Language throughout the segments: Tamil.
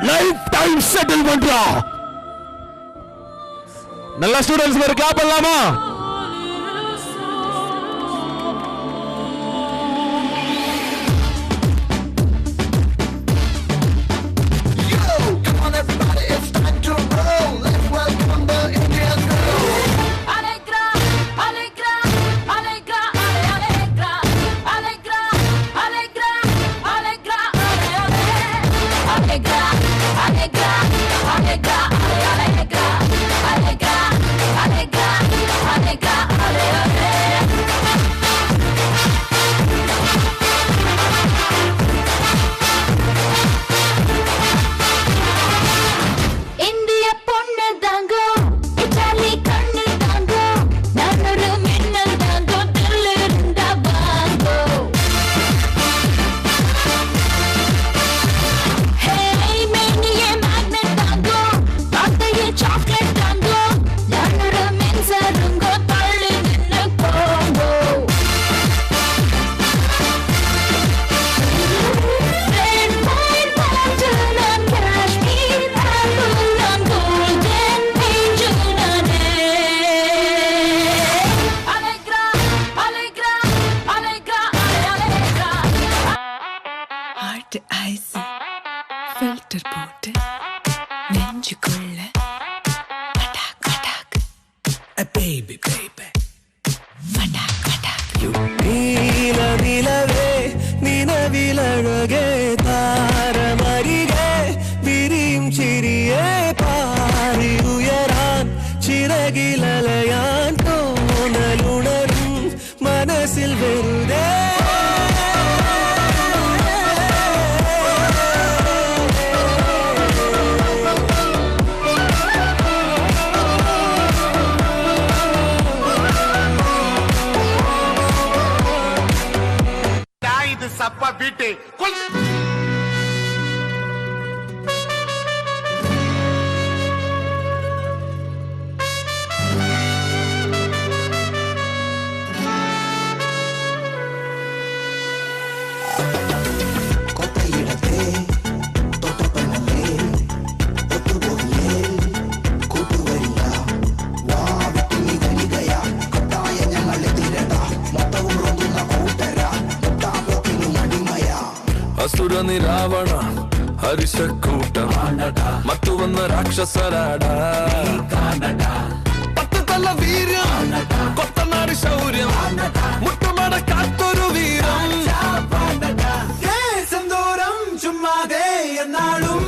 லைஃப் டைம் செட்டில் பண்றா. நல்ல ஸ்டூடண்ட்ஸ் பேர் கிளாப் பண்ணலாமா? ஃபில்டர் போட்டு நெஞ்சுக்குள்ள attack attack baby baby attack attack நீல நிலவே நிலவிலழகே தாரமரிகே விரியும் சிறியே பாரி உயரான் சிறகிலலையான் தோணலுணரும் மனசில் வெறுதே சப்பா பீட்டு ಅಸುರನಿ ರಾವಣ ಹರಿಷಕೂಟ ಮತ್ತು ಒಂದು ರಾಕ್ಷಸರಾಡ ಪತ್ತತಲ್ಲ ವೀರ್ಯ ಕೊತ್ತನಾಡಿ ಶೌರ್ಯ ಮುಟ್ಟು ಮಾಡ ಕಾತ್ತೊರು ವೀರ செந்தூரம் சும்மாதே என்னாலும்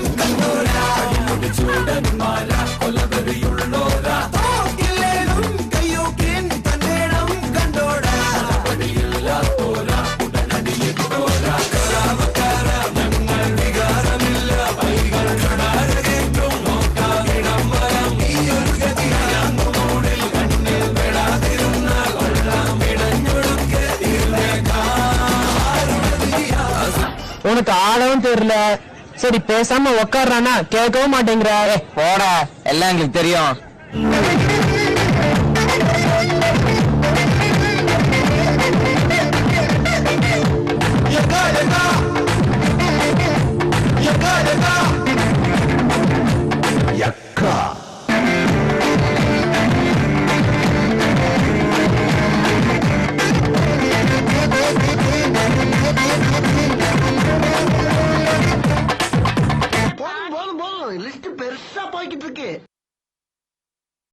ചൂടന്മാര കൊലവെറിയുള്ളോര തോക്കില്ലേലും കയ്യൂക്കിൻ തന്നേടം കണ്ടോട പടിയില്ലാത്തോര ഉടനടിയെത്തോര കരാവക്കാര ഞങ്ങൾ വികാരമില്ല വൈകൾ കടാരകേറ്റും നോക്കാതിടം വരം ഈ ഒരു ഗതിയാന്നു മൂടിൽ കണ്ണിൽ പെടാതിരുന്നാൽ കൊള്ളാം ഇടഞ്ഞൊടുക്കെ உனக்கு ஆளவும் தெரியல. சரி பேசாம உக்காடுறானா கேட்கவும் மாட்டேங்கிற. போடா, எல்லாம் எங்களுக்கு தெரியும்.